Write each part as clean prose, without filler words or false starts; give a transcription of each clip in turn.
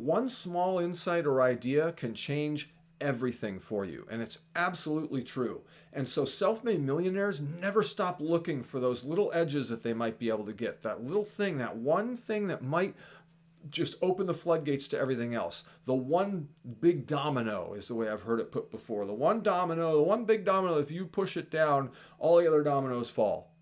one small insight or idea can change everything for you. And it's absolutely true. And so self-made millionaires never stop looking for those little edges that they might be able to get. That little thing, that one thing that might just open the floodgates to everything else. The one big domino is the way I've heard it put before. The one domino, the one big domino, if you push it down, all the other dominoes fall.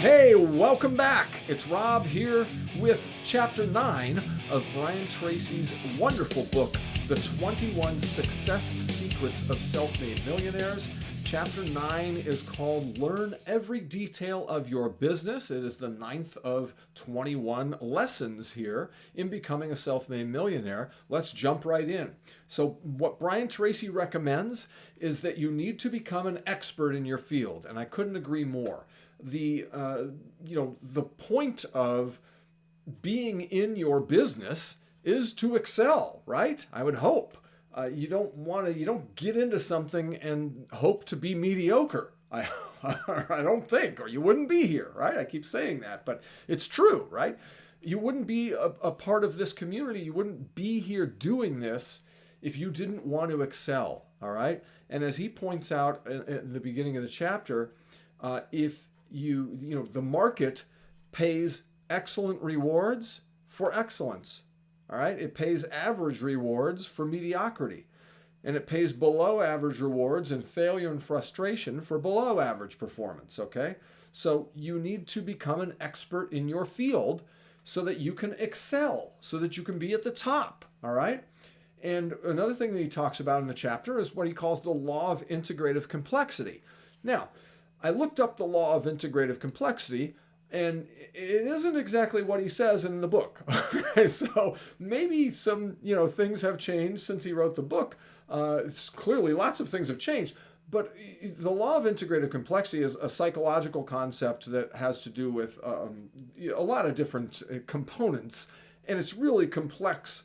Hey, welcome back. It's Rob here with Chapter 9 of Brian Tracy's wonderful book, The 21 Success Secrets of Self-Made Millionaires. Chapter 9 is called Learn Every Detail of Your Business. It is the 9th of 21 lessons here in becoming a self-made millionaire. Let's jump right in. So what Brian Tracy recommends is that you need to become an expert in your field, and I couldn't agree more. The point of being in your business is to excel, right? I would hope. You don't get into something and hope to be mediocre. I don't think, or you wouldn't be here, right? I keep saying that, but it's true, right? You wouldn't be a part of this community. You wouldn't be here doing this if you didn't want to excel, all right? And as he points out at the beginning of the chapter, if the market pays excellent rewards for excellence. All right, it pays average rewards for mediocrity, and it pays below average rewards and failure and frustration for below average performance, okay? So you need to become an expert in your field so that you can excel, so that you can be at the top, all right? And another thing that he talks about in the chapter is what he calls the law of integrative complexity. Now, I looked up the law of integrative complexity, and it isn't exactly what he says in the book. Okay, so maybe some things have changed since he wrote the book. Clearly, lots of things have changed. But the law of integrative complexity is a psychological concept that has to do with a lot of different components, and it's really complex.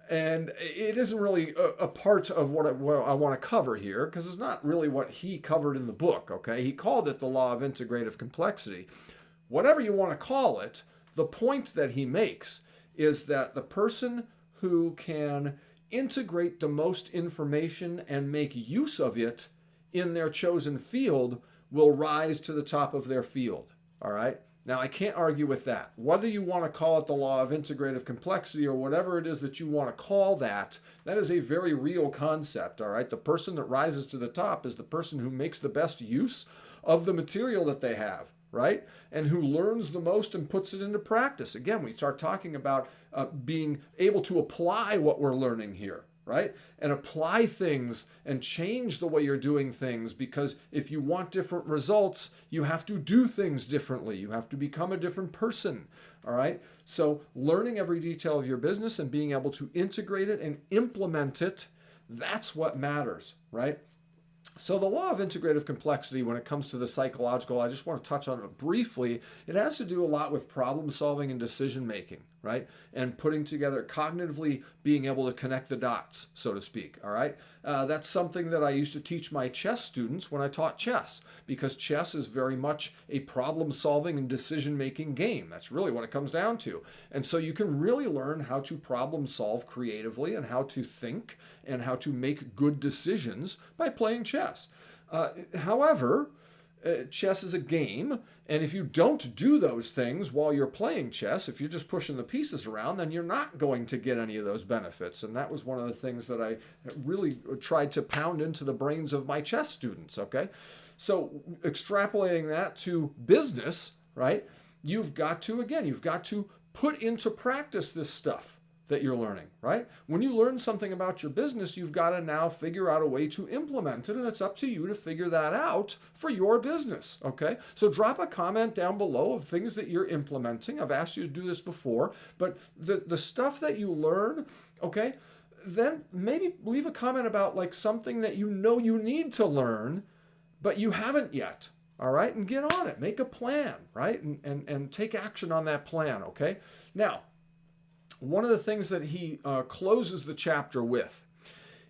And it isn't really a part of what I want to cover here, because it's not really what he covered in the book, okay? He called it the law of integrative complexity. Whatever you want to call it, the point that he makes is that the person who can integrate the most information and make use of it in their chosen field will rise to the top of their field, all right? Now, I can't argue with that. Whether you want to call it the law of integrative complexity or whatever it is that you want to call that, that is a very real concept, all right? The person that rises to the top is the person who makes the best use of the material that they have, right? And who learns the most and puts it into practice. Again, we start talking about being able to apply what we're learning here, right? And apply things and change the way you're doing things, because if you want different results, you have to do things differently. You have to become a different person, all right? So learning every detail of your business and being able to integrate it and implement it, that's what matters, right? So the law of integrative complexity, when it comes to the psychological, I just want to touch on it briefly. It has to do a lot with problem solving and decision making, right? And putting together, cognitively being able to connect the dots, so to speak, all right? That's something that I used to teach my chess students when I taught chess, because chess is very much a problem solving and decision making game. That's really what it comes down to. And so you can really learn how to problem solve creatively and how to think and how to make good decisions by playing chess. However, chess is a game, and if you don't do those things while you're playing chess, if you're just pushing the pieces around, then you're not going to get any of those benefits. And that was one of the things that I really tried to pound into the brains of my chess students, okay? So extrapolating that to business, right? You've got to put into practice this stuff that you're learning, right? When you learn something about your business, you've got to now figure out a way to implement it, and it's up to you to figure that out for your business, okay? So drop a comment down below of things that you're implementing. I've asked you to do this before, but the stuff that you learn, okay, then maybe leave a comment about like something that you know you need to learn, but you haven't yet, all right? And get on it, make a plan, right? And take action on that plan, okay? Now, one of the things that he closes the chapter with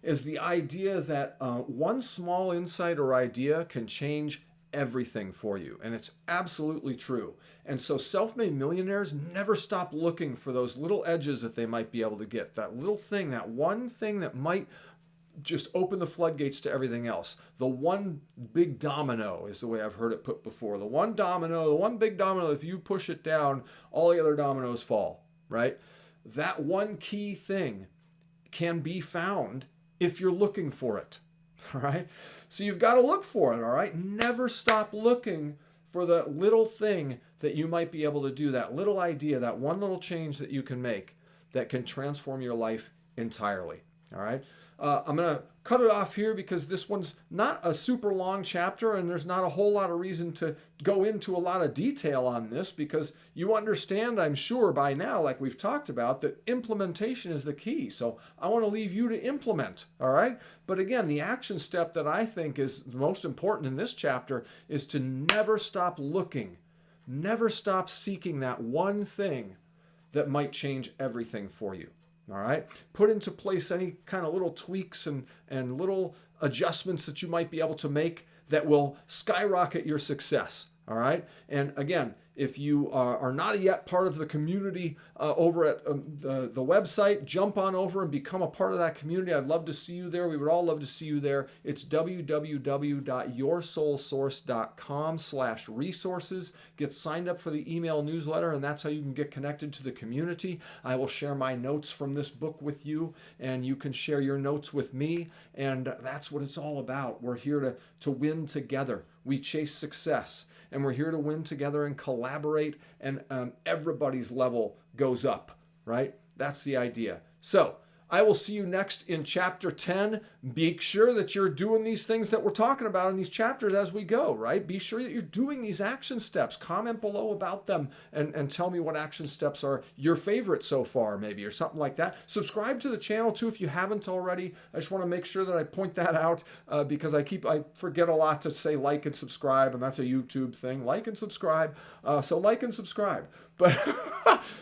is the idea that one small insight or idea can change everything for you. And it's absolutely true. And so self-made millionaires never stop looking for those little edges that they might be able to get. That little thing, that one thing that might just open the floodgates to everything else. The one big domino is the way I've heard it put before. The one domino, the one big domino, if you push it down, all the other dominoes fall, right? That one key thing can be found if you're looking for it, all right? So you've got to look for it, all right? Never stop looking for the little thing that you might be able to do, that little idea, that one little change that you can make that can transform your life entirely, all right? I'm going to cut it off here because this one's not a super long chapter and there's not a whole lot of reason to go into a lot of detail on this because you understand, I'm sure by now, like we've talked about, that implementation is the key. So I want to leave you to implement, all right? But again, the action step that I think is the most important in this chapter is to never stop looking, never stop seeking that one thing that might change everything for you. All right, put into place any kind of little tweaks and little adjustments that you might be able to make that will skyrocket your success. All right, and again, if you are not yet part of the community over at the website, jump on over and become a part of that community. I'd love to see you there. We would all love to see you there. It's www.yoursoulsource.com/resources. Get signed up for the email newsletter, and that's how you can get connected to the community. I will share my notes from this book with you, and you can share your notes with me, and that's what it's all about. We're here to win together. We chase success. And we're here to win together and collaborate, and everybody's level goes up, right? That's the idea. So I will see you next in chapter 10. Be sure that you're doing these things that we're talking about in these chapters as we go, right? Be sure that you're doing these action steps. Comment below about them and tell me what action steps are your favorite so far, maybe, or something like that. Subscribe to the channel too if you haven't already. I just want to make sure that I point that out because I forget a lot to say like and subscribe, and that's a YouTube thing. Like and subscribe. So like and subscribe. But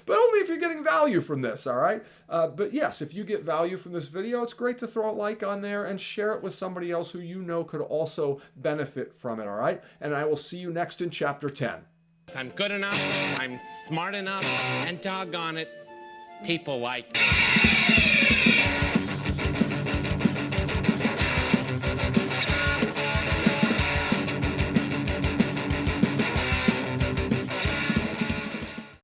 only if you're getting value from this, all right? But yes, if you get value from this video, it's great to throw a like on there and share it with somebody else who you know could also benefit from it, all right? And I will see you next in chapter 10. I'm good enough, I'm smart enough, and doggone it, people like me.